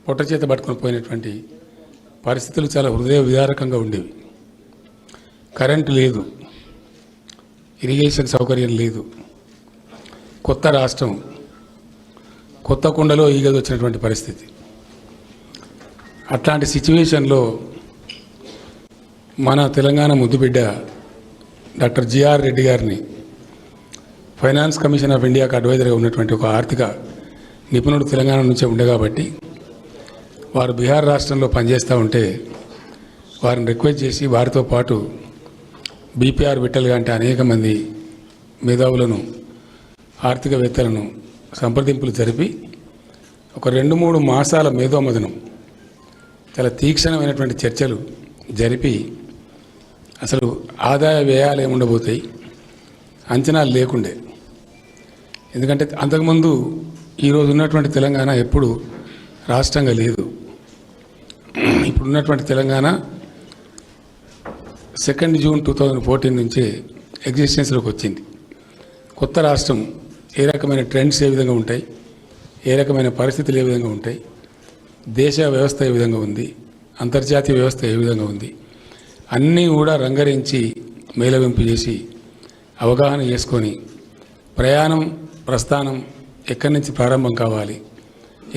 పొట్ట చేత పట్టుకొని పోయినటువంటి పరిస్థితులు చాలా హృదయ విదారకంగా ఉండేవి. కరెంటు లేదు, ఇరిగేషన్ సౌకర్యం లేదు, కొత్త రాష్ట్రం, కొత్త కుండలో ఈగలు వచ్చినటువంటి పరిస్థితి. అట్లాంటి సిచ్యువేషన్లో మన తెలంగాణ ముద్దుబిడ్డ డాక్టర్ జిఆర్ రెడ్డి గారిని ఫైనాన్స్ కమిషన్ ఆఫ్ ఇండియాకు అడ్వైజర్గా ఉన్నటువంటి ఒక ఆర్థిక నిపుణుడు తెలంగాణ నుంచే ఉండే కాబట్టి వారు బీహార్ రాష్ట్రంలో పనిచేస్తూ ఉంటే వారిని రిక్వెస్ట్ చేసి వారితో పాటు బీపీఆర్ విట్టలుగా అంటే అనేక మంది మేధావులను ఆర్థికవేత్తలను సంప్రదింపులు జరిపి ఒక 2-3 మాసాల మేధోమదనం చాలా తీక్షణమైనటువంటి చర్చలు జరిపి అసలు ఆదాయ వ్యయాలు ఏముండబోతాయి అంచనాలు లేకుండే. ఎందుకంటే అంతకుముందు ఈరోజు ఉన్నటువంటి తెలంగాణ ఎప్పుడు రాష్ట్రంగా లేదు. ఇప్పుడున్నటువంటి తెలంగాణ 2 జూన్ 2014 నుంచే ఎగ్జిస్టెన్స్లోకి వచ్చింది. కొత్త రాష్ట్రం ఏ రకమైన ట్రెండ్స్ ఏ విధంగా ఉంటాయి, ఏ రకమైన పరిస్థితులు ఏ విధంగా ఉంటాయి, దేశ వ్యవస్థ ఏ విధంగా ఉంది, అంతర్జాతీయ వ్యవస్థ ఏ విధంగా ఉంది, అన్నీ కూడా రంగరించి మేళవింపు చేసి అవగాహన చేసుకొని ప్రయాణం ప్రస్థానం ఎక్కడి నుంచి ప్రారంభం కావాలి,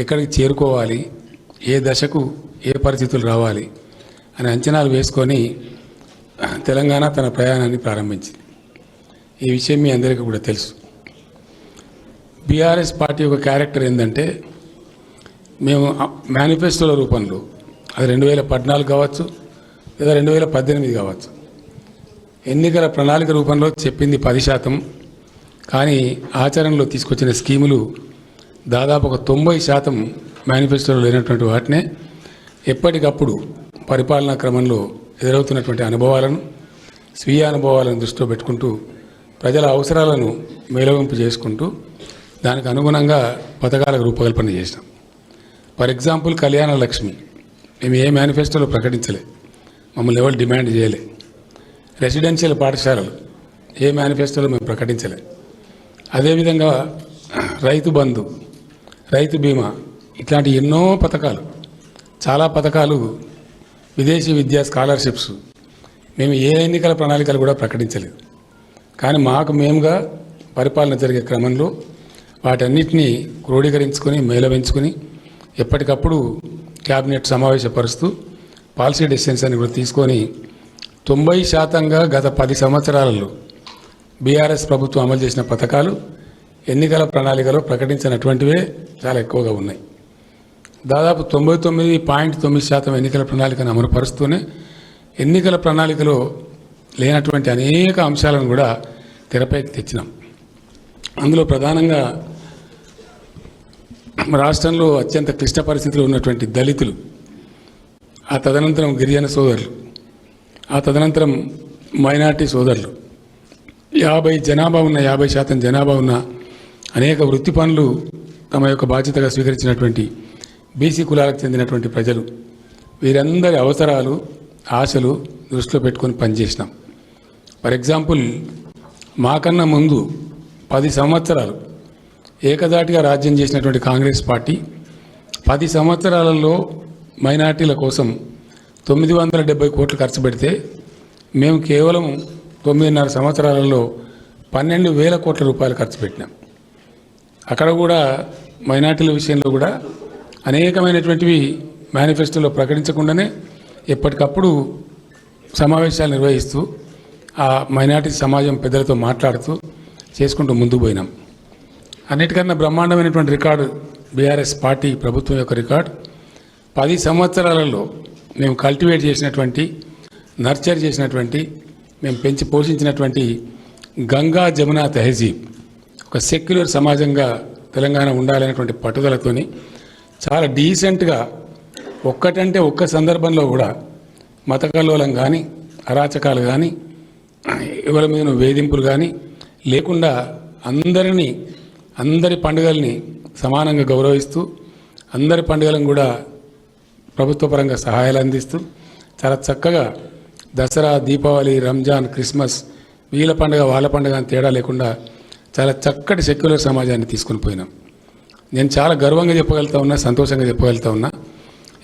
ఎక్కడికి చేరుకోవాలి, ఏ దశకు ఏ పరిస్థితులు రావాలి అని అంచనాలు వేసుకొని తెలంగాణ తన ప్రయాణాన్ని ప్రారంభించింది. ఈ విషయం మీ అందరికీ కూడా తెలుసు. బీఆర్ఎస్ పార్టీ యొక్క క్యారెక్టర్ ఏంటంటే మేము మేనిఫెస్టోల రూపంలో అది 2014 కావచ్చు లేదా 2018 కావచ్చు, ఎన్నికల ప్రణాళిక రూపంలో చెప్పింది 10%, కానీ ఆచరణలో తీసుకొచ్చిన స్కీములు దాదాపు ఒక 90% మేనిఫెస్టోలో లేనటువంటి వాటినే ఎప్పటికప్పుడు పరిపాలనా క్రమంలో ఎదురవుతున్నటువంటి అనుభవాలను, స్వీయ అనుభవాలను దృష్టిలో పెట్టుకుంటూ ప్రజల అవసరాలను మేళవింపు చేసుకుంటూ దానికి అనుగుణంగా పథకాలకు రూపకల్పన చేసినాం. ఫర్ ఎగ్జాంపుల్ కళ్యాణ లక్ష్మి మేము ఏ మేనిఫెస్టోలో ప్రకటించలే, మమ్మల్ని ఎవరు డిమాండ్ చేయలే. రెసిడెన్షియల్ పాఠశాలలు ఏ మేనిఫెస్టోలో మేము ప్రకటించలే. అదేవిధంగా రైతు బంధు, రైతు బీమా, ఇట్లాంటి ఎన్నో పథకాలు, చాలా పథకాలు, విదేశీ విద్యా స్కాలర్షిప్స్ మేము ఏ ఎన్నికల ప్రణాళికలు కూడా ప్రకటించలేదు. కానీ మాకు మేముగా పరిపాలన జరిగే క్రమంలో వాటన్నిటినీ క్రోడీకరించుకొని మేళవించుకొని ఎప్పటికప్పుడు క్యాబినెట్ సమావేశపరుస్తూ పాలసీ డెసిషన్స్ అని కూడా తీసుకొని 90%గా గత 10 సంవత్సరాలలో బీఆర్ఎస్ ప్రభుత్వం అమలు చేసిన పథకాలు ఎన్నికల ప్రణాళికలో ప్రకటించినటువంటివే చాలా ఎక్కువగా ఉన్నాయి. దాదాపు 99.9% ఎన్నికల ప్రణాళికను అమలుపరుస్తూనే ఎన్నికల ప్రణాళికలో లేనటువంటి అనేక అంశాలను కూడా తెరపైకి తెచ్చినాం. అందులో ప్రధానంగా రాష్ట్రంలో అత్యంత క్లిష్ట పరిస్థితుల్లో ఉన్నటువంటి దళితులు, ఆ తదనంతరం గిరిజన సోదరులు, ఆ తదనంతరం మైనార్టీ సోదరులు, 50% జనాభా ఉన్న అనేక వృత్తి పనులు తమ యొక్క బాధ్యతగా స్వీకరించినటువంటి బీసీ కులాలకు చెందినటువంటి ప్రజలు, వీరందరి అవసరాలు, ఆశలు దృష్టిలో పెట్టుకొని పనిచేసినాం. ఫర్ ఎగ్జాంపుల్ మాకన్నా ముందు 10 సంవత్సరాలు ఏకదాటిగా రాజ్యం చేసినటువంటి కాంగ్రెస్ పార్టీ 10 సంవత్సరాలలో మైనార్టీల కోసం 970 కోట్లు ఖర్చు పెడితే మేము కేవలం 9.5 సంవత్సరాలలో 12,000 కోట్ల రూపాయలు ఖర్చు పెట్టినాం. అక్కడ కూడా మైనార్టీల విషయంలో కూడా అనేకమైనటువంటివి మేనిఫెస్టోలో ప్రకటించకుండానే ఎప్పటికప్పుడు సమావేశాలు నిర్వహిస్తూ ఆ మైనార్టీ సమాజం పెద్దలతో మాట్లాడుతూ చేసుకుంటూ ముందుకు పోయినాం. అన్నిటికన్నా బ్రహ్మాండమైనటువంటి రికార్డు బీఆర్ఎస్ పార్టీ ప్రభుత్వం యొక్క రికార్డు. 10 సంవత్సరాలలో మేము కల్టివేట్ చేసినటువంటి, నర్చర్ చేసినటువంటి, మేము పెంచి పోషించినటువంటి గంగా జమునా తహజీబ్, ఒక సెక్యులర్ సమాజంగా తెలంగాణ ఉండాలనేటువంటి పట్టుదలతోని చాలా డీసెంట్గా ఒక్కటంటే ఒక్క సందర్భంలో కూడా మత కల్లోలం కానీ, అరాచకాలు కానీ, ఎవరి మీద వేధింపులు కానీ లేకుండా అందరి పండుగల్ని సమానంగా గౌరవిస్తూ అందరి పండుగలను కూడా ప్రభుత్వ పరంగా సహాయాలు అందిస్తూ చాలా చక్కగా దసరా, దీపావళి, రంజాన్, క్రిస్మస్ వీళ్ళ పండుగ వాళ్ళ పండుగ అని తేడా లేకుండా చాలా చక్కటి సెక్యులర్ సమాజాన్ని తీసుకొని పోయినాం. నేను చాలా గర్వంగా చెప్పగలుగుతా ఉన్నా, సంతోషంగా చెప్పగలుగుతా ఉన్నా.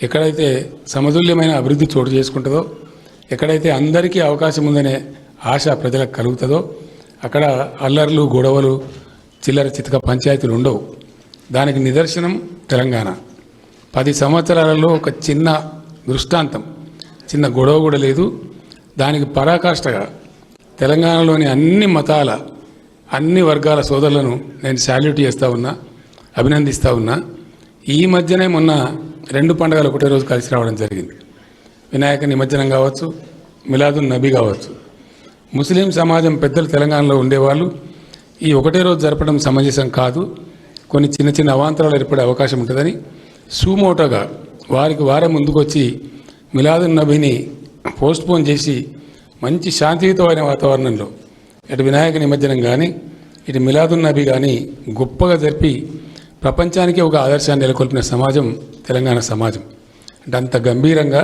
ఎక్కడైతే సమతుల్యమైన అభివృద్ధి చోటు చేసుకుంటుందో, ఎక్కడైతే అందరికీ అవకాశం ఉందనే ఆశ ప్రజలకు కలుగుతుందో అక్కడ అల్లర్లు, గొడవలు, చిల్లర చితక పంచాయతీలు ఉండవు. దానికి నిదర్శనం తెలంగాణ. 10 సంవత్సరాలలో ఒక చిన్న దృష్టాంతం, చిన్న గొడవ కూడా లేదు. దానికి పరాకాష్ఠగా తెలంగాణలోని అన్ని మతాల, అన్ని వర్గాల సోదరులను నేను శాల్యూట్ చేస్తూ ఉన్నా, అభినందిస్తూ ఉన్నా. ఈ మధ్యనే మొన్న 2 పండుగలు ఒకటే రోజు కలిసి రావడం జరిగింది. వినాయక నిమజ్జనం కావచ్చు, మిలాదున్ నబీ కావచ్చు. ముస్లిం సమాజం పెద్దలు తెలంగాణలో ఉండేవాళ్ళు ఈ ఒకటే రోజు జరపడం సమంజసం కాదు, కొన్ని చిన్న చిన్న అవాంతరాలు ఏర్పడే అవకాశం ఉంటుందని సుమోటోగా వారికి వారే ముందుకొచ్చి మిలాదున్ నబీని పోస్ట్పోన్ చేసి మంచి శాంతియుతమైన వాతావరణంలో ఇటు వినాయక నిమజ్జనం కానీ ఇటు మిలాదున్ నబీ కానీ గొప్పగా జరిపి ప్రపంచానికి ఒక ఆదర్శాన్ని నెలకొల్పిన సమాజం తెలంగాణ సమాజం. అంటే అంత గంభీరంగా,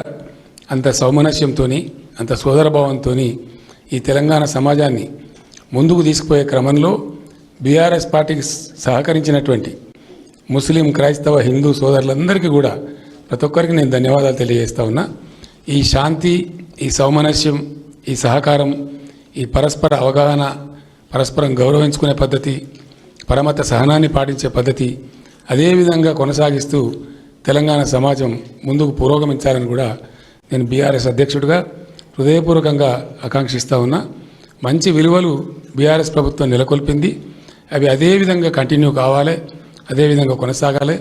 అంత సౌమనస్యంతో, అంత సోదరభావంతో ఈ తెలంగాణ సమాజాన్ని ముందుకు తీసుకుపోయే క్రమంలో బీఆర్ఎస్ పార్టీకి సహకరించినటువంటి ముస్లిం, క్రైస్తవ, హిందూ సోదరులందరికీ కూడా ప్రతి ఒక్కరికి నేను ధన్యవాదాలు తెలియజేస్తా ఉన్నా. ఈ శాంతి, ఈ సౌమనస్యం, ఈ సహకారం, ఈ పరస్పర అవగాహన, పరస్పరం గౌరవించుకునే పద్ధతి, పరమత సహనాన్ని పాటించే పద్ధతి అదేవిధంగా కొనసాగిస్తూ తెలంగాణ సమాజం ముందుకు పురోగమించాలని కూడా నేను బీఆర్ఎస్ అధ్యక్షుడిగా హృదయపూర్వకంగా ఆకాంక్షిస్తూ ఉన్నా. మంచి విలువలు బీఆర్ఎస్ ప్రభుత్వం నెలకొల్పింది, అవి అదేవిధంగా కంటిన్యూ కావాలి, అదేవిధంగా కొనసాగాలి.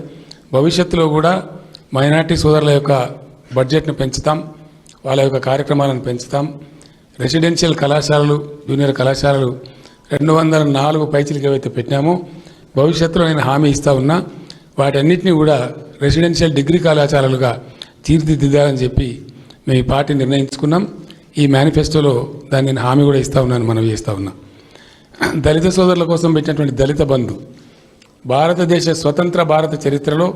భవిష్యత్తులో కూడా మైనార్టీ సోదరుల యొక్క బడ్జెట్ను పెంచుతాం, వాళ్ళ యొక్క కార్యక్రమాలను పెంచుతాం. రెసిడెన్షియల్ కళాశాలలు, జూనియర్ కళాశాలలు 204 పైచిలకు ఏవైతే పెట్టినామో భవిష్యత్తులో నేను హామీ ఇస్తూ ఉన్నా. వాటన్నిటినీ కూడా రెసిడెన్షియల్ డిగ్రీ కళాశాలలుగా తీర్చిదిద్దాలని చెప్పి మేము ఈ పార్టీ నిర్ణయించుకున్నాం. ఈ మేనిఫెస్టోలో దాన్ని నేను హామీ కూడా ఇస్తూ ఉన్నాను, మనవి చేస్తూ ఉన్నా. దళిత సోదరుల కోసం పెట్టినటువంటి దళిత బంధు భారతదేశ స్వతంత్ర భారత చరిత్రలో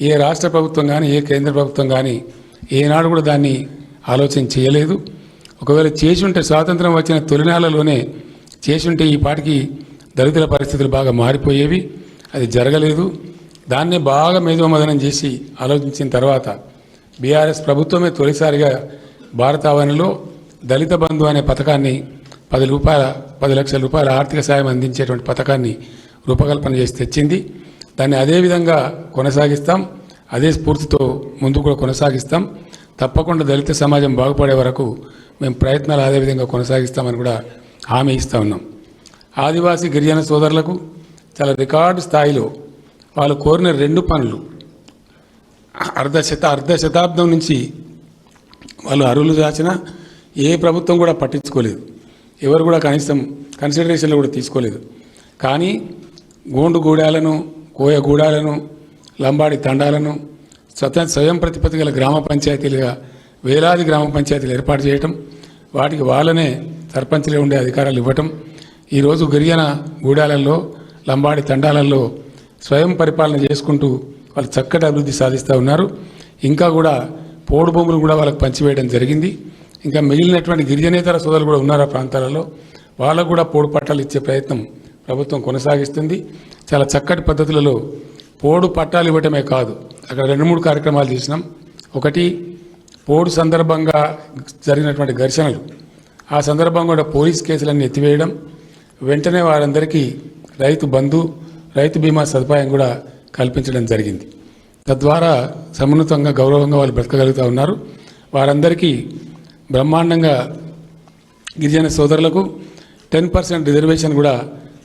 ఏ రాష్ట్ర ప్రభుత్వం కానీ, ఏ కేంద్ర ప్రభుత్వం కానీ ఏనాడు కూడా దాన్ని ఆలోచన చేయలేదు. ఒకవేళ చేసుంటే స్వాతంత్రం వచ్చిన తొలినాళ్లలోనే చేసుంటే ఈ పాటికి దళితుల పరిస్థితులు బాగా మారిపోయేవి. అది జరగలేదు. దాన్నే బాగా మేధోమదనం చేసి ఆలోచించిన తర్వాత బీఆర్ఎస్ ప్రభుత్వమే తొలిసారిగా భారతావనిలో దళిత బంధు అనే పథకాన్ని 10 లక్షల రూపాయల ఆర్థిక సాయం అందించేటువంటి పథకాన్ని రూపకల్పన చేసి తెచ్చింది. దాన్ని అదేవిధంగా కొనసాగిస్తాం, అదే స్ఫూర్తితో ముందు కూడా కొనసాగిస్తాం. తప్పకుండా దళిత సమాజం బాగుపడే వరకు మేము ప్రయత్నాలు అదేవిధంగా కొనసాగిస్తామని కూడా హామీ ఇస్తూ ఉన్నాం. ఆదివాసీ గిరిజన సోదరులకు చాలా రికార్డు స్థాయిలో వాళ్ళు కోరిన 2 పనులు అర్ధ శతాబ్దం నుంచి వాళ్ళు అరువులు దాచినా ఏ ప్రభుత్వం కూడా పట్టించుకోలేదు, ఎవరు కూడా కనీసం కన్సిడరేషన్లో కూడా తీసుకోలేదు. కానీ గోండు గూడాలను, కోయ గూడాలను, లంబాడి తండాలను స్వయం ప్రతిపత్తి గల గ్రామ పంచాయతీలుగా వేలాది గ్రామ పంచాయతీలు ఏర్పాటు చేయటం, వాటికి వాళ్ళనే సర్పంచ్లే ఉండే అధికారాలు ఇవ్వటం, ఈరోజు గిరిజన గూడాలలో, లంబాడి తండాలలో స్వయం పరిపాలన చేసుకుంటూ వాళ్ళు చక్కటి అభివృద్ధి సాధిస్తూ ఉన్నారు. ఇంకా కూడా పోడు భూములు కూడా వాళ్ళకి పంచివేయడం జరిగింది. ఇంకా మిగిలినటువంటి గిరిజనేతర సోదరులు కూడా ఉన్నారు ఆ ప్రాంతాలలో, వాళ్ళకు కూడా పోడు పట్టాలు ఇచ్చే ప్రయత్నం ప్రభుత్వం కొనసాగిస్తుంది. చాలా చక్కటి పద్ధతులలో పోడు పట్టాలు ఇవ్వటమే కాదు, అక్కడ 2-3 కార్యక్రమాలు చేసినాం. ఒకటి, పోడు సందర్భంగా జరిగినటువంటి ఘర్షణలు, ఆ సందర్భంగా కూడా పోలీస్ కేసులన్నీ ఎత్తివేయడం, వెంటనే వారందరికీ రైతు బంధు, రైతు బీమా సదుపాయం కూడా కల్పించడం జరిగింది. తద్వారా సమున్నతంగా, గౌరవంగా వాళ్ళు బ్రతకగలుగుతూ ఉన్నారు. వారందరికీ బ్రహ్మాండంగా గిరిజన సోదరులకు 10% రిజర్వేషన్ కూడా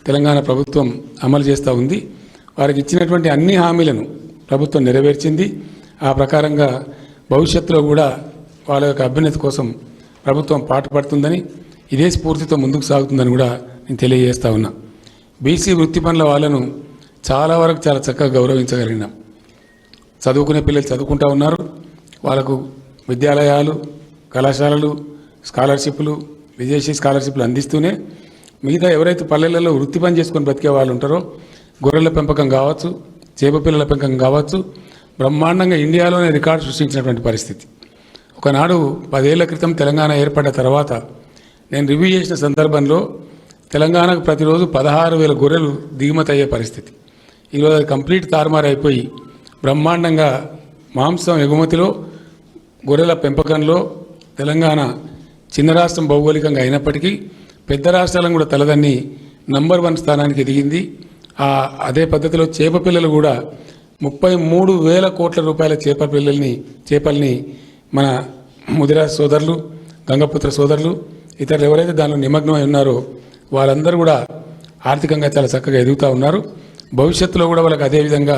తెలంగాణ ప్రభుత్వం అమలు చేస్తూ ఉంది. వారికి ఇచ్చినటువంటి అన్ని హామీలను ప్రభుత్వం నెరవేర్చింది. ఆ ప్రకారంగా భవిష్యత్తులో కూడా వాళ్ళ యొక్క అభ్యున్నతి కోసం ప్రభుత్వం పాటుపడుతుందని, ఇదే స్ఫూర్తితో ముందుకు సాగుతుందని కూడా నేను తెలియజేస్తా ఉన్నా. బీసీ వృత్తి పనుల వాళ్ళను చాలా వరకు చాలా చక్కగా గౌరవించగలిగినాం. చదువుకునే పిల్లలు చదువుకుంటూ ఉన్నారు, వాళ్ళకు విద్యాలయాలు, కళాశాలలు, స్కాలర్షిప్లు, విదేశీ స్కాలర్షిప్లు అందిస్తూనే మిగతా ఎవరైతే పల్లెలలో వృత్తి పని చేసుకొని బతికే వాళ్ళు ఉంటారో, గొర్రెల పెంపకం కావచ్చు, చేప పిల్లల పెంపకం కావచ్చు, బ్రహ్మాండంగా ఇండియాలోనే రికార్డు సృష్టించినటువంటి పరిస్థితి. ఒకనాడు 10 ఏళ్ల క్రితం తెలంగాణ ఏర్పడ్డ తర్వాత నేను రివ్యూ చేసిన సందర్భంలో తెలంగాణకు ప్రతిరోజు 16,000 గొర్రెలు దిగుమతి అయ్యే పరిస్థితి. ఈరోజు అది కంప్లీట్ తారుమారైపోయి బ్రహ్మాండంగా మాంసం ఎగుమతిలో, గొర్రెల పెంపకంలో తెలంగాణ చిన్న రాష్ట్రం భౌగోళికంగా అయినప్పటికీ పెద్ద రాష్ట్రాలను కూడా తలదన్ని నంబర్ 1 స్థానానికి ఎదిగింది. అదే పద్ధతిలో చేప పిల్లలు కూడా 33,000 కోట్ల రూపాయల చేపల్ని మన ముదిరాజ్ సోదరులు, గంగపుత్ర సోదరులు, ఇతరులు ఎవరైతే దానిలో నిమగ్నమై ఉన్నారో వాళ్ళందరూ కూడా ఆర్థికంగా చాలా చక్కగా ఎదుగుతూ ఉన్నారు. భవిష్యత్తులో కూడా వాళ్ళకి అదేవిధంగా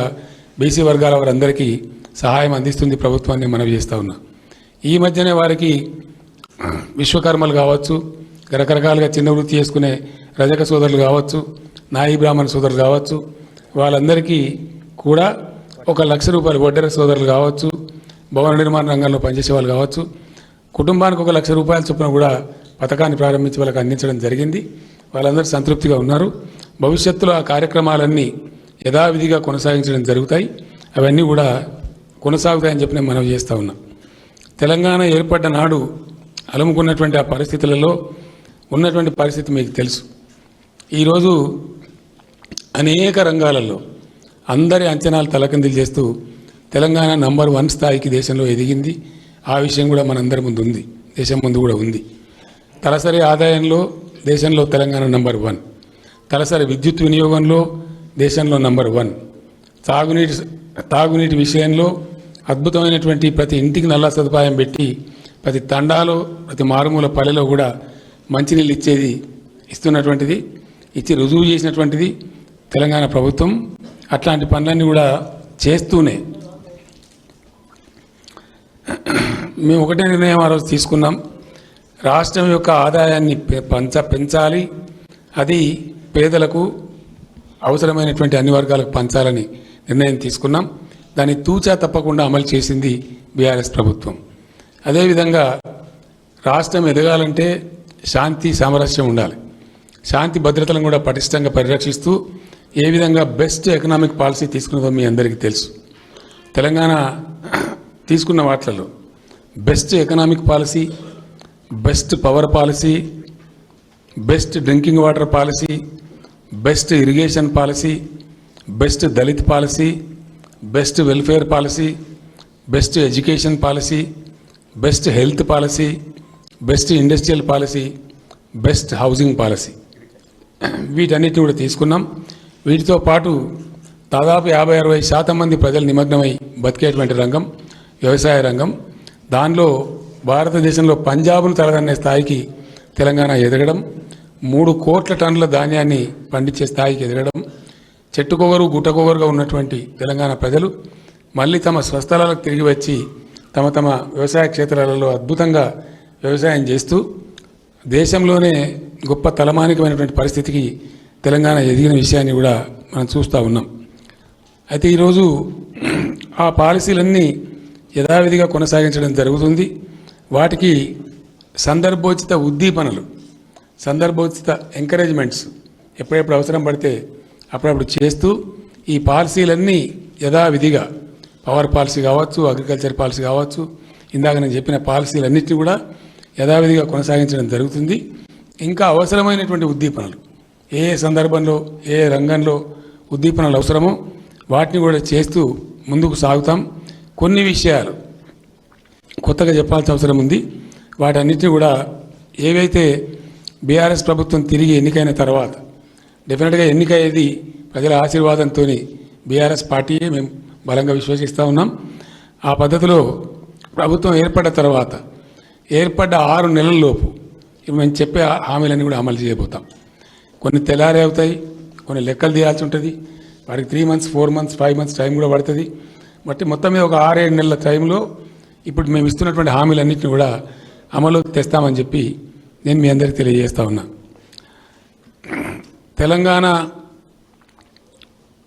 బీసీ వర్గాల వారందరికీ సహాయం అందిస్తుంది ప్రభుత్వాన్ని మనవి చేస్తూ ఉన్నా. ఈ మధ్యనే వారికి విశ్వకర్మలు కావచ్చు, రకరకాలుగా చిన్న వృత్తి చేసుకునే రజక సోదరులు కావచ్చు, నాయి బ్రాహ్మణ సోదరులు కావచ్చు, వాళ్ళందరికీ కూడా 1,00,000 రూపాయలు, వడ్డెర సోదరులు కావచ్చు, భవన నిర్మాణ రంగంలో పనిచేసే వాళ్ళు కావచ్చు, కుటుంబానికి 1,00,000 రూపాయల చొప్పున కూడా పథకాన్ని ప్రారంభించి వాళ్ళకి అందించడం జరిగింది. వాళ్ళందరూ సంతృప్తిగా ఉన్నారు. భవిష్యత్తులో ఆ కార్యక్రమాలన్నీ యథావిధిగా కొనసాగించడం జరుగుతాయి. అవన్నీ కూడా కొనసాగుతాయని చెప్పి నేను మనవి చేస్తూ ఉన్నా. తెలంగాణ ఏర్పడ్డ నాడు అలుముకున్నటువంటి ఆ పరిస్థితులలో ఉన్నటువంటి పరిస్థితి మీకు తెలుసు. ఈరోజు అనేక రంగాలలో అందరి అంచనాలు తలకిందులు చేస్తూ తెలంగాణ నంబర్ 1 స్థాయికి దేశంలో ఎదిగింది. ఆ విషయం కూడా మనందరి ముందు ఉంది, దేశం ముందు కూడా ఉంది. తలసరి ఆదాయంలో దేశంలో తెలంగాణ నంబర్ 1, తలసరి విద్యుత్ వినియోగంలో దేశంలో నంబర్ 1, తాగునీటి విషయంలో అద్భుతమైనటువంటి ప్రతి ఇంటికి నల్లా సదుపాయం పెట్టి ప్రతి తండాలో, ప్రతి మారుమూల పల్లెలో కూడా మంచినీళ్ళు ఇస్తున్నటువంటిది, ఇచ్చి రుజువు చేసినటువంటిది తెలంగాణ ప్రభుత్వం. అట్లాంటి పనులన్నీ కూడా చేస్తూనే మేము ఒకటే నిర్ణయం ఆ రోజు తీసుకున్నాం. రాష్ట్రం యొక్క ఆదాయాన్ని పెంచాలి, అది పేదలకు అవసరమైనటువంటి అన్ని వర్గాలకు పంచాలని నిర్ణయం తీసుకున్నాం. దాన్ని తూచా తప్పకుండా అమలు చేసింది బీఆర్ఎస్ ప్రభుత్వం. అదేవిధంగా రాష్ట్రం ఎదగాలంటే శాంతి సామరస్యం ఉండాలి. శాంతి భద్రతలను కూడా పటిష్టంగా పరిరక్షిస్తూ ఏ విధంగా బెస్ట్ ఎకనామిక్ పాలసీ తీసుకున్నదో మీ అందరికీ తెలుసు. తెలంగాణ తీసుకున్న వాటిలలో best economic policy, best power policy, best drinking water policy, best irrigation policy, best Dalit policy, best welfare policy, best education policy, best health policy, best industrial policy, best housing policy, వీటన్నిటిని కూడా తీసుకున్నాం. వీటితో పాటు దాదాపు 50-60% మంది ప్రజలు నిమగ్నమై బతికేటువంటి రంగం వ్యవసాయ రంగం. దానిలో భారతదేశంలో పంజాబ్ను తలదన్నే స్థాయికి తెలంగాణ ఎదగడం, 3 కోట్ల టన్నుల ధాన్యాన్ని పండించే స్థాయికి ఎదగడం, చెట్టుకొగరు గుట్టకొగరుగా ఉన్నటువంటి తెలంగాణ ప్రజలు మళ్ళీ తమ స్వస్థలాలకు తిరిగి వచ్చి తమ వ్యవసాయ క్షేత్రాలలో అద్భుతంగా వ్యవసాయం చేస్తూ దేశంలోనే గొప్ప తలమానికమైనటువంటి పరిస్థితికి తెలంగాణ ఎదిగిన విషయాన్ని కూడా మనం చూస్తూ ఉన్నాం. అయితే ఈరోజు ఆ పాలసీలన్నీ యథావిధిగా కొనసాగించడం జరుగుతుంది. వాటికి సందర్భోచిత ఉద్దీపనలు, సందర్భోచిత ఎంకరేజ్మెంట్స్ ఎప్పుడెప్పుడు అవసరం పడితే అప్పుడప్పుడు చేస్తూ ఈ పాలసీలన్నీ యథావిధిగా పవర్ పాలసీ కావచ్చు, అగ్రికల్చర్ పాలసీ కావచ్చు, ఇందాక నేను చెప్పిన పాలసీలన్నింటినీ కూడా యథావిధిగా కొనసాగించడం జరుగుతుంది. ఇంకా అవసరమైనటువంటి ఉద్దీపనలు ఏ సందర్భంలో ఏ రంగంలో ఉద్దీపనలు అవసరమో వాటిని కూడా చేస్తూ ముందుకు సాగుతాం. కొన్ని విషయాలు కొత్తగా చెప్పాల్సిన అవసరం ఉంది. వాటన్నిటిని కూడా ఏవైతే బీఆర్ఎస్ ప్రభుత్వం తిరిగి ఎన్నికైన తర్వాత డెఫినెట్గా ఎన్నికయ్యేది ప్రజల ఆశీర్వాదంతో బీఆర్ఎస్ పార్టీయే మేము బలంగా విశ్వసిస్తూ ఉన్నాం. ఆ పద్ధతిలో ప్రభుత్వం ఏర్పడ్డ తర్వాత ఏర్పడ్డ 6 నెలల్లోపు ఇప్పుడు మేము చెప్పే హామీలన్నీ కూడా అమలు చేయబోతాం. కొన్ని తెల్లారే అవుతాయి, కొన్ని లెక్కలు తీయాల్సి ఉంటుంది. వాటికి 3 months, 4 months, 5 months టైం కూడా పడుతుంది. బట్టి మొత్తం మీద ఒక 6-7 నెలల టైంలో ఇప్పుడు మేము ఇస్తున్నటువంటి హామీలన్నింటినీ కూడా అమలు తెస్తామని చెప్పి నేను మీ అందరికీ తెలియజేస్తా ఉన్నా. తెలంగాణ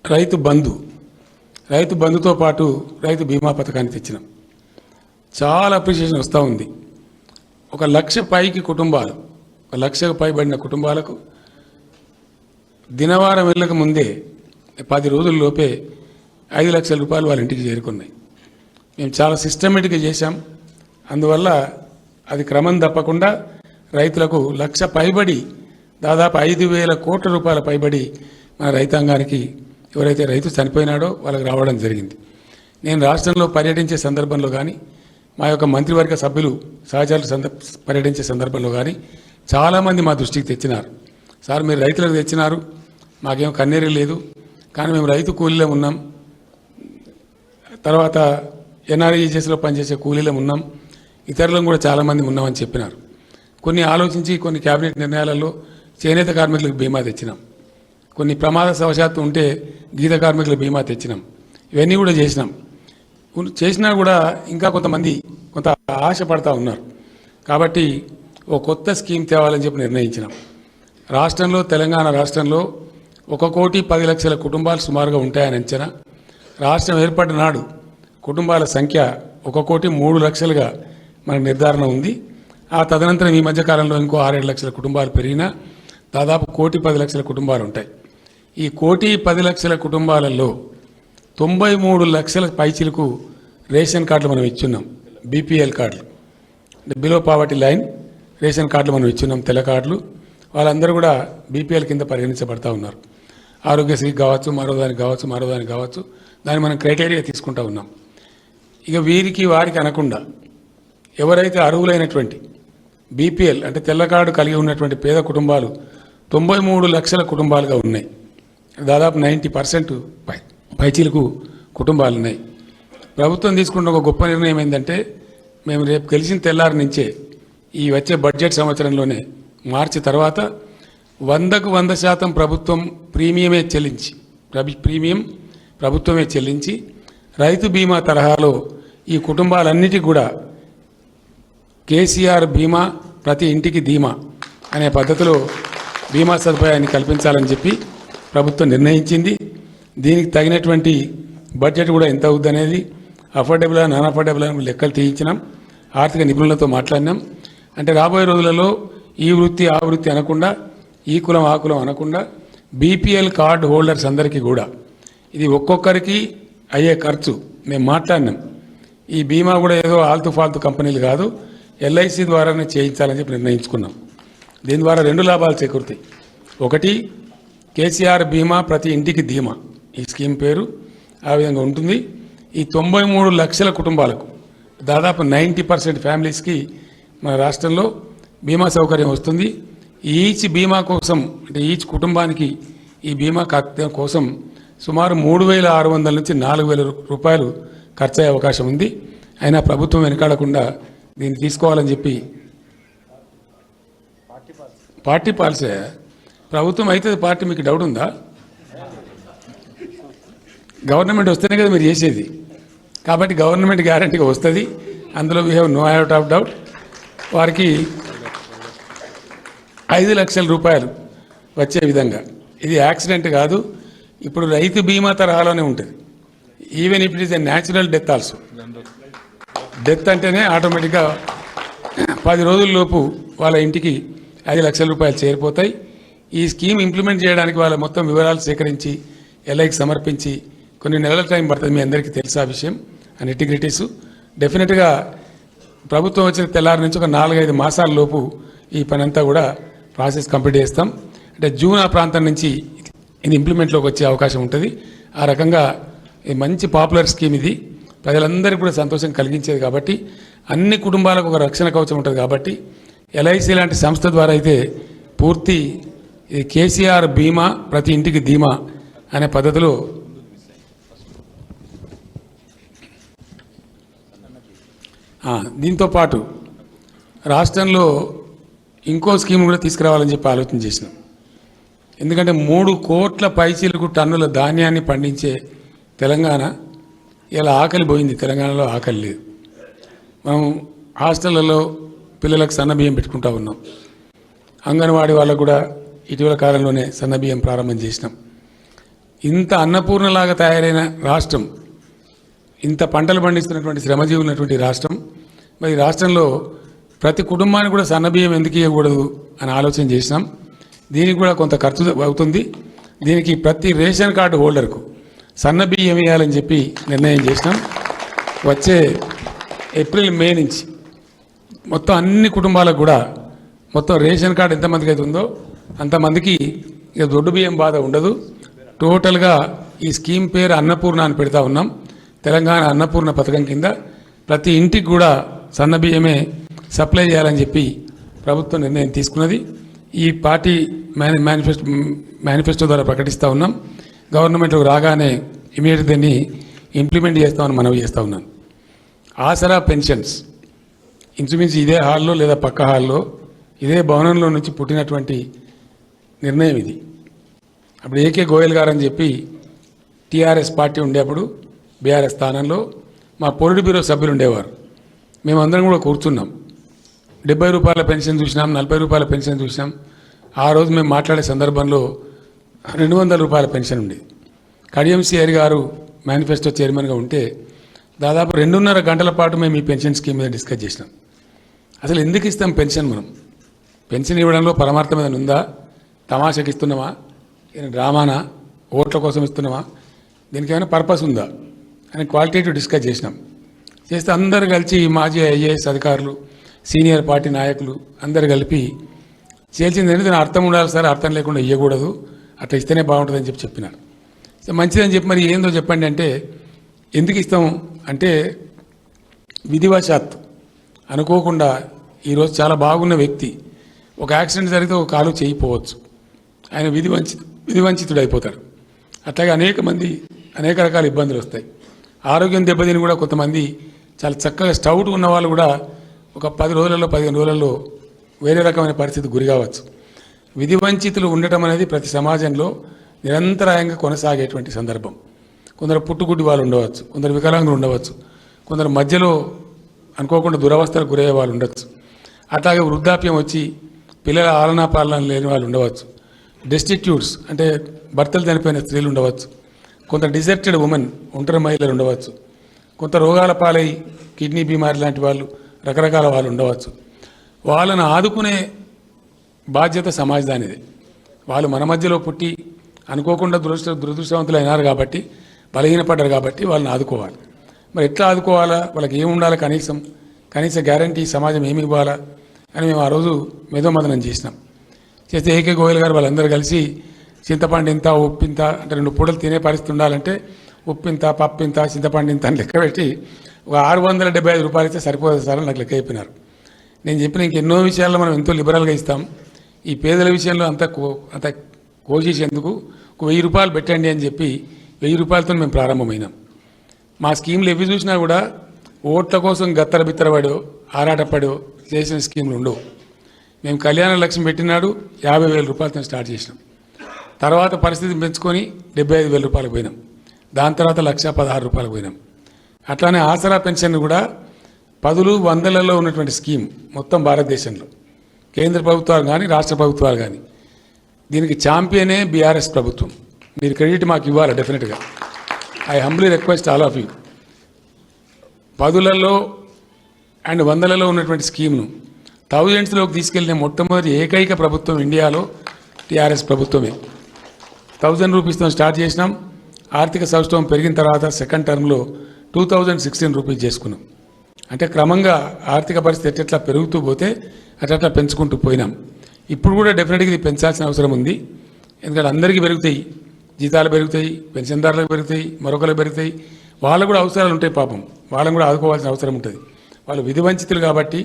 రైతు బంధుతో పాటు రైతు బీమా పథకాన్ని తెచ్చినాం. చాలా అప్రిషియేషన్ వస్తూ ఉంది. 1,00,000 పైకి కుటుంబాలు, 1,00,000 పైబడిన కుటుంబాలకు దినవారం వెళ్ళక ముందే 10 రోజుల్లోపే 5 లక్షల రూపాయలు వాళ్ళ ఇంటికి చేరుకున్నాయి. మేము చాలా సిస్టమేటిక్గా చేశాం. అందువల్ల అది క్రమం తప్పకుండా రైతులకు 1,00,000 పైబడి దాదాపు 5,000 కోట్ల రూపాయల పైబడి మన రైతాంగానికి ఎవరైతే రైతు చనిపోయినాడో వాళ్ళకి రావడం జరిగింది. నేను రాష్ట్రంలో పర్యటించే సందర్భంలో కానీ మా యొక్క మంత్రివర్గ సభ్యులు సహచరులు పర్యటించే సందర్భంలో కానీ చాలామంది మా దృష్టికి తెచ్చినారు. సార్ మీరు రైతులకు తెచ్చినారు, మాకేం కన్నీరు లేదు, కానీ మేము రైతు కూలీలో ఉన్నాం, తర్వాత ఎన్ఆర్ఈజెస్లో పనిచేసే కూలీలో ఉన్నాం, ఇతరులను కూడా చాలామంది ఉన్నామని చెప్పినారు. కొన్ని ఆలోచించి కొన్ని కేబినెట్ నిర్ణయాలలో చేనేత కార్మికులకు బీమా తెచ్చినాం, కొన్ని ప్రమాదవశాత్తు ఉంటే గీత కార్మికులకు బీమా తెచ్చినాం. ఇవన్నీ కూడా చేసినా కూడా ఇంకా కొంతమంది కొంత ఆశపడతా ఉన్నారు. కాబట్టి ఓ కొత్త స్కీమ్ తేవాలని చెప్పి నిర్ణయించినాం. రాష్ట్రంలో తెలంగాణ రాష్ట్రంలో 1,10,00,000 కుటుంబాలు సుమారుగా ఉంటాయని అంచనా. రాష్ట్రం ఏర్పడిన నాడు కుటుంబాల సంఖ్య 1,03,00,000గా మనకు నిర్ధారణ ఉంది. ఆ తదనంతరం ఈ మధ్యకాలంలో ఇంకో 6-7 లక్షల కుటుంబాలు పెరిగినా దాదాపు 1,10,00,000 కుటుంబాలు ఉంటాయి. ఈ 1,10,00,000 కుటుంబాలలో 93 లక్షల పైచిలకు రేషన్ కార్డులు మనం ఇచ్చున్నాం. బీపీఎల్ కార్డులు, బిలో పావర్టీ లైన్ రేషన్ కార్డులు మనం ఇచ్చున్నాం, తెల్ల కార్డులు. వాళ్ళందరూ కూడా బీపీఎల్ కింద పరిగణించబడతా ఉన్నారు. ఆరోగ్యశ్రీకి కావచ్చు, మరోదానికి కావచ్చు, దాన్ని మనం క్రైటీరియా తీసుకుంటా ఉన్నాం. ఇక వీరికి వారికి అనకుండా ఎవరైతే అర్హులైనటువంటి బీపీఎల్ అంటే తెల్ల కార్డు కలిగి ఉన్నటువంటి పేద కుటుంబాలు 93 లక్షల కుటుంబాలుగా ఉన్నాయి. దాదాపు 90% పైచీలకు కుటుంబాలు ఉన్నాయి. ప్రభుత్వం తీసుకున్న ఒక గొప్ప నిర్ణయం ఏంటంటే, మేము రేపు గెలిచిన తెల్లారి నుంచే ఈ వచ్చే బడ్జెట్ సంవత్సరంలోనే మార్చి తర్వాత 100% ప్రభుత్వం ప్రీమియమే చెల్లించి రైతు బీమా తరహాలో ఈ కుటుంబాలన్నిటికీ కూడా కేసీఆర్ బీమా ప్రతి ఇంటికి ధీమా అనే పద్ధతిలో బీమా సదుపాయాన్ని కల్పించాలని చెప్పి ప్రభుత్వం నిర్ణయించింది. దీనికి తగినటువంటి బడ్జెట్ కూడా ఎంత అవుద్దనేది అఫోర్డబుల్ నాన్ అఫోర్డబుల్ అని లెక్కలు తీయించినాం. ఆర్థిక నిపుణులతో మాట్లాడినాం. అంటే రాబోయే రోజులలో ఈ వృత్తి ఆ వృత్తి అనకుండా, ఈ కులం ఆ కులం అనకుండా బీపీఎల్ కార్డు హోల్డర్స్ అందరికీ కూడా ఇది ఒక్కొక్కరికి అయ్యే ఖర్చు మేము మాట్లాడినాం. ఈ బీమా కూడా ఏదో ఆల్తు ఫాల్తు కంపెనీలు కాదు, ఎల్ఐసి ద్వారానే చేయించాలని చెప్పి నిర్ణయించుకున్నాం. దీని ద్వారా 2 లాభాలు చేకూరుతాయి. ఒకటి, కేసీఆర్ బీమా ప్రతి ఇంటికి ధీమా, ఈ స్కీమ్ పేరు ఆ విధంగా ఉంటుంది. ఈ 93 లక్షల కుటుంబాలకు దాదాపు 90% ఫ్యామిలీస్కి మన రాష్ట్రంలో బీమా సౌకర్యం వస్తుంది. ఈచ్ బీమా కోసం అంటే ఈచ్ కుటుంబానికి ఈ బీమా కోసం సుమారు 3,600 నుంచి 4,000 రూపాయలు ఖర్చు అయ్యే అవకాశం ఉంది. అయినా ప్రభుత్వం వెనకాడకుండా దీన్ని తీసుకోవాలని చెప్పి పార్టీ పాలసీ ప్రభుత్వం అయితే పార్టీ మీకు డౌట్ ఉందా? గవర్నమెంట్ వస్తేనే కదా మీరు చేసేది. కాబట్టి గవర్నమెంట్ గ్యారంటీగా వస్తుంది, అందులో we have no out of doubt. వారికి 5 లక్షల రూపాయలు వచ్చే విధంగా, ఇది యాక్సిడెంట్ కాదు, ఇప్పుడు రైతు బీమా తరహాలోనే ఉంటుంది. Even if it is a natural death also. Death అంటేనే ఆటోమేటిక్గా 10 రోజుల్లోపు వాళ్ళ ఇంటికి 5 లక్షల రూపాయలు చేరిపోతాయి. ఈ స్కీమ్ ఇంప్లిమెంట్ చేయడానికి వాళ్ళ మొత్తం వివరాలు సేకరించి ఎల్ఐకి సమర్పించి కొన్ని నెలల టైం పడుతుంది. మీ అందరికీ తెలుసు ఆ విషయం, ఆ ఇంటిగ్రిటీస్. డెఫినెట్గా ప్రభుత్వం వచ్చిన తెల్లారి నుంచి ఒక 4-5 మాసాల లోపు ఈ పని అంతా కూడా ప్రాసెస్ కంప్లీట్ చేస్తాం. అంటే జూన్ ఆ ప్రాంతం నుంచి ఇది ఇంప్లిమెంట్లోకి వచ్చే అవకాశం ఉంటుంది. ఆ రకంగా మంచి పాపులర్ స్కీమ్ ఇది, ప్రజలందరికీ కూడా సంతోషం కలిగించేది. కాబట్టి అన్ని కుటుంబాలకు ఒక రక్షణ కవచం ఉంటుంది. కాబట్టి ఎల్ఐసి లాంటి సంస్థ ద్వారా అయితే పూర్తి ఇది కేసీఆర్ బీమా ప్రతి ఇంటికి ధీమా అనే పద్ధతిలో దీంతో పాటు రాష్ట్రంలో ఇంకో స్కీమ్ కూడా తీసుకురావాలని చెప్పి ఆలోచన చేసినాం. ఎందుకంటే 3 కోట్ల పైచీలకు టన్నుల ధాన్యాన్ని పండించే తెలంగాణ ఇలా ఆకలి పోయింది. తెలంగాణలో ఆకలి లేదు. మనం హాస్టళ్లలో పిల్లలకు సన్నబియ్యం పెట్టుకుంటా ఉన్నాం. అంగన్వాడీ వాళ్ళకు కూడా ఇటీవల కాలంలోనే సన్నబియ్యం ప్రారంభం చేసినాం. ఇంత అన్నపూర్ణలాగా తయారైన రాష్ట్రం, ఇంత పంటలు పండిస్తున్నటువంటి శ్రమజీవులు ఉన్నటువంటి రాష్ట్రం, మరి రాష్ట్రంలో ప్రతి కుటుంబానికి కూడా సన్నబియ్యం ఎందుకు ఇవ్వకూడదు అని ఆలోచన చేసినాం. దీనికి కూడా కొంత ఖర్చు అవుతుంది. దీనికి ప్రతి రేషన్ కార్డు హోల్డర్కు సన్నబియ్యం ఇవ్వాలని చెప్పి నిర్ణయం చేసినాం. వచ్చే ఏప్రిల్ మే నుంచి మొత్తం అన్ని కుటుంబాలకు కూడా మొత్తం రేషన్ కార్డు ఎంతమందికి అయితే ఉందో అంతమందికి ఇక దొడ్డు బియ్యం బాధ ఉండదు. టోటల్గా ఈ స్కీమ్ పేరు అన్నపూర్ణ అని పెడతా ఉన్నాం. తెలంగాణ అన్నపూర్ణ పథకం కింద ప్రతి ఇంటికి కూడా సన్నబియ్యమే సప్లై చేయాలని చెప్పి ప్రభుత్వం నిర్ణయం తీసుకున్నది. ఈ పార్టీ మేనిఫెస్టో ద్వారా ప్రకటిస్తూ ఉన్నాం. గవర్నమెంట్లోకి రాగానే ఇమీడియట్ దీన్ని ఇంప్లిమెంట్ చేస్తామని మనవి చేస్తూ ఉన్నాను. ఆసరా పెన్షన్స్ ఇంచుమించు ఇదే హాల్లో లేదా పక్క హాల్లో ఇదే భవనంలో నుంచి పుట్టినటువంటి నిర్ణయం ఇది. అప్పుడు ఏకే గోయల్ గారు అని చెప్పి టీఆర్ఎస్ పార్టీ ఉండేప్పుడు బీఆర్ఎస్ స్థానంలో మా పొలిట్ బ్యూరో సభ్యులు ఉండేవారు. మేమందరం కూడా కూర్చున్నాం. 70 రూపాయల పెన్షన్ చూసినాం, 40 రూపాయల పెన్షన్ చూసినాం. ఆ రోజు మేము మాట్లాడే సందర్భంలో 200 రూపాయల పెన్షన్ ఉండేది. కడియం సిఆర్ గారు మేనిఫెస్టో చైర్మన్గా ఉంటే దాదాపు 2.5 గంటల పాటు మేము ఈ పెన్షన్ స్కీమ్ మీద డిస్కస్ చేసినాం. అసలు ఎందుకు ఇస్తాం పెన్షన్? మనం పెన్షన్ ఇవ్వడంలో పరమార్థం ఏదైనా ఉందా? తమాషకి ఇస్తున్నామా? డ్రామానా? ఓట్ల కోసం ఇస్తున్నామా? దీనికి ఏమైనా పర్పస్ ఉందా అని క్వాలిటేటివ్ డిస్కస్ చేసినాం. చేస్తే అందరు కలిసి మాజీ ఐఏఎస్ అధికారులు, సీనియర్ పార్టీ నాయకులు అందరు కలిపి చేయాల్సింది దాని అర్థం ఉండాలి సార్, అర్థం లేకుండా ఇవ్వకూడదు, అట్లా ఇస్తేనే బాగుంటుందని చెప్పినారు. సో మంచిదని చెప్పి మరి ఏందో చెప్పండి అంటే, ఎందుకు ఇస్తాం అంటే విధివశాత్తు అనుకోకుండా ఈరోజు చాలా బాగున్న వ్యక్తి ఒక యాక్సిడెంట్ జరిగితే ఒక కాలు చేయిపోవచ్చు, ఆయన విధివంచితుడు అయిపోతారు. అట్లాగే అనేక రకాల ఇబ్బందులు వస్తాయి. ఆరోగ్యం దెబ్బతిని కూడా కొంతమంది చాలా చక్కగా స్టౌట్ ఉన్న వాళ్ళు కూడా ఒక 10 రోజులలో 15 రోజులలో వేరే రకమైన పరిస్థితి గురి కావచ్చు. విధివంచితులు ఉండటం అనేది ప్రతి సమాజంలో నిరంతరాయంగా కొనసాగేటువంటి సందర్భం. కొందరు పుట్టుగుడ్డి వాళ్ళు ఉండవచ్చు, కొందరు వికలాంగులు ఉండవచ్చు, కొందరు మధ్యలో అనుకోకుండా దురవస్థలకు గురయ్యే వాళ్ళు ఉండవచ్చు. అట్లాగే వృద్ధాప్యం వచ్చి పిల్లల ఆలనా పాలన లేని వాళ్ళు ఉండవచ్చు. డెస్టిట్యూట్స్ అంటే భర్తలు చనిపోయిన స్త్రీలు ఉండవచ్చు. కొంత డిజర్టెడ్ ఉమెన్ ఒంటరి మహిళలు ఉండవచ్చు. కొంత రోగాల పాలై కిడ్నీ బీమారి లాంటి వాళ్ళు, రకరకాల వాళ్ళు ఉండవచ్చు. వాళ్ళను ఆదుకునే బాధ్యత సమాజానిదే. వాళ్ళు మన మధ్యలో పుట్టి అనుకోకుండా దురదృష్టవంతులు అయినారు కాబట్టి, బలహీనపడ్డారు కాబట్టి వాళ్ళని ఆదుకోవాలి. మరి ఎట్లా ఆదుకోవాలా? వాళ్ళకి ఏముండాలి? కనీస గ్యారంటీ సమాజం ఏమి ఇవ్వాలా అని మేము ఆ రోజు మేధోమథనం చేసినాం. చేస్తే ఏకే గోయల్ గారు వాళ్ళందరూ కలిసి చింతపండు ఇంత, ఉప్పింత అంటే 2 పూటలు తినే పరిస్థితి ఉండాలంటే ఉప్పింత, పప్పింత, చింతపండు ఇంత అని లెక్క పెట్టి ఒక 675 రూపాయలు ఇస్తే సరిపోదు సార్ అని నాకు లెక్క అయిపోయినారు. నేను చెప్పిన ఇంకెన్నో విషయాల్లో మనం ఎంతో లిబరల్గా ఇస్తాం, ఈ పేదల విషయంలో అంత కోసేసేందుకు ఒక 1000 రూపాయలు పెట్టండి అని చెప్పి 1000 రూపాయలతో మేము ప్రారంభమైనాం. మా స్కీమ్లు ఎవి చూసినా కూడా ఓట్ల కోసం బిత్తరపడో ఆరాటపడో చేసిన స్కీములు ఉండవు. మేము కళ్యాణ లక్ష్యం పెట్టినాడు 50,000 రూపాయలతో స్టార్ట్ చేసినాం. తర్వాత పరిస్థితిని పెంచుకొని 75,000 రూపాయలకు పోయినాం. దాని తర్వాత 1,16,000 రూపాయలకు పోయినాం. అట్లానే ఆసరా పెన్షన్ కూడా 10లు 100లలో ఉన్నటువంటి స్కీమ్ మొత్తం భారతదేశంలో కేంద్ర ప్రభుత్వాలు కానీ రాష్ట్ర ప్రభుత్వాలు కానీ దీనికి ఛాంపియనే బీఆర్ఎస్ ప్రభుత్వం. మీరు క్రెడిట్ మాకు ఇవ్వాలి డెఫినెట్గా. I humbly request all of you. 10లలో అండ్ 100లలో ఉన్నటువంటి స్కీమ్ను థౌజండ్స్లోకి తీసుకెళ్లిన మొట్టమొదటి ఏకైక ప్రభుత్వం ఇండియాలో టీఆర్ఎస్ ప్రభుత్వమే. 1000 రూపీస్తో స్టార్ట్ చేసినాం. ఆర్థిక సౌష్ఠవం పెరిగిన తర్వాత సెకండ్ టర్మ్లో 2016 రూపీస్ చేసుకున్నాం. అంటే క్రమంగా ఆర్థిక పరిస్థితి ఎట్లా పెరుగుతూ పోతే అట్లా పెంచుకుంటూ పోయినాం. ఇప్పుడు కూడా డెఫినెట్గా ఇది పెంచాల్సిన అవసరం ఉంది. ఎందుకంటే అందరికీ పెరుగుతాయి, జీతాలు పెరుగుతాయి, పెన్షన్దారులకు పెరుగుతాయి, మరొకరికి పెరుగుతాయి. వాళ్ళకు కూడా అవసరాలు ఉంటాయి. పాపం వాళ్ళని కూడా ఆదుకోవాల్సిన అవసరం ఉంటుంది. వాళ్ళు విధివంచితులు కాబట్టి,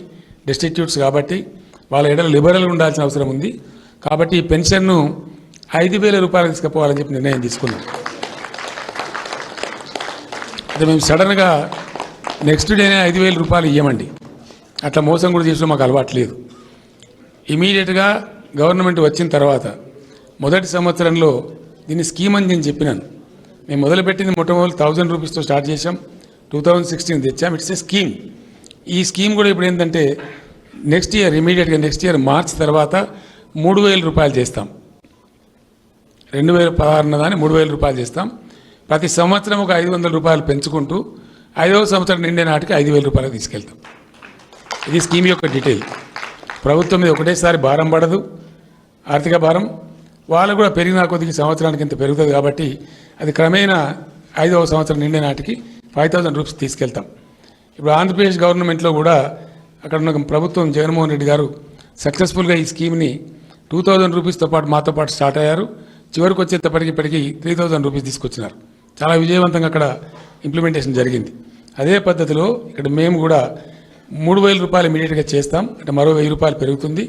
డెస్టిట్యూట్స్ కాబట్టి వాళ్ళ ఎడల లిబరల్గా ఉండాల్సిన అవసరం ఉంది. కాబట్టి ఈ పెన్షన్ను 5,000 రూపాయలు తీసుకుపోవాలని చెప్పి నిర్ణయం తీసుకున్నాం. అయితే మేము సడన్గా నెక్స్ట్ డేనే 5,000 రూపాయలు ఇవ్వమండి, అట్లా మోసం కూడా చేసిన మాకు అలవాటు లేదు. ఇమీడియట్గా గవర్నమెంట్ వచ్చిన తర్వాత మొదటి సంవత్సరంలో దీన్ని స్కీమ్ అని నేను చెప్పినాను. మేము మొదలుపెట్టింది మొట్టమొదటి 1000 రూపీస్తో స్టార్ట్ చేసాం. 2016 తెచ్చాం. It's a scheme. ఈ స్కీమ్ కూడా ఇప్పుడు ఏంటంటే నెక్స్ట్ ఇయర్ ఇమీడియట్గా నెక్స్ట్ ఇయర్ మార్చ్ తర్వాత 3,000 రూపాయలు చేస్తాం. 2016 ఉన్నదాన్ని 3,000 రూపాయలు చేస్తాం. ప్రతి సంవత్సరం ఒక 500 రూపాయలు పెంచుకుంటూ 5వ సంవత్సరం నిండే నాటికి 5,000 రూపాయలకు తీసుకెళ్తాం. ఇది స్కీమ్ యొక్క డీటెయిల్. ప్రభుత్వం మీద ఒకటేసారి భారం పడదు, ఆర్థిక భారం. వాళ్ళు కూడా పెరిగిన కొద్దిగా సంవత్సరానికి ఇంత పెరుగుతుంది కాబట్టి అది క్రమేణా 5వ సంవత్సరం నిండే నాటికి 5,000 రూపీస్ తీసుకెళ్తాం. ఇప్పుడు ఆంధ్రప్రదేశ్ గవర్నమెంట్లో కూడా అక్కడ ఉన్న ప్రభుత్వం జగన్మోహన్ రెడ్డి గారు సక్సెస్ఫుల్గా ఈ స్కీమ్ని 2,000 రూపీస్తో పాటు మాతో పాటు స్టార్ట్ అయ్యారు. చివరికి వచ్చేటప్పటికి ఇప్పటికీ 3000 రూపీస్ తీసుకొచ్చినారు. చాలా విజయవంతంగా అక్కడ ఇంప్లిమెంటేషన్ జరిగింది. అదే పద్ధతిలో ఇక్కడ మేము కూడా 3000 రూపాయలు ఇమీడియట్గా చేస్తాం. అంటే మరో 1000 రూపాయలు పెరుగుతుంది.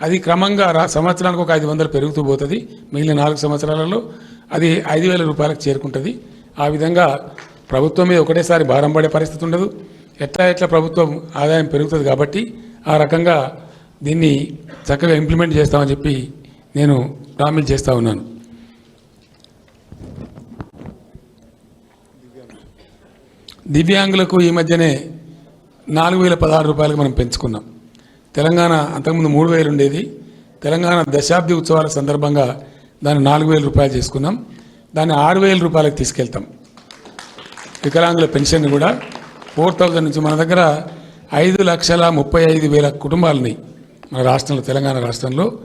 అది క్రమంగా సంవత్సరానికి ఒక 500 పెరుగుతూ పోతుంది. మిగిలిన 4 సంవత్సరాలలో అది 5000 రూపాయలకు చేరుకుంటుంది. ఆ విధంగా ప్రభుత్వం మీద ఒకటేసారి భారం పడే పరిస్థితి ఉండదు. ఎట్లా ప్రభుత్వం ఆదాయం పెరుగుతుంది కాబట్టి ఆ రకంగా దీన్ని చక్కగా ఇంప్లిమెంట్ చేస్తామని చెప్పి నేను ప్రామిస్ చేస్తూ ఉన్నాను. దివ్యాంగులకు ఈ మధ్యనే 4016 రూపాయలకు మనం పెంచుకున్నాం. తెలంగాణ అంతకుముందు 3000 ఉండేది. తెలంగాణ దశాబ్ది ఉత్సవాల సందర్భంగా దాన్ని 4000 రూపాయలు చేసుకున్నాం. దాన్ని 6000 రూపాయలకు తీసుకెళ్తాం. వికలాంగుల పెన్షన్ కూడా 4000 నుంచి మన దగ్గర 5,35,000 కుటుంబాలని మన రాష్ట్రంలో తెలంగాణ రాష్ట్రంలో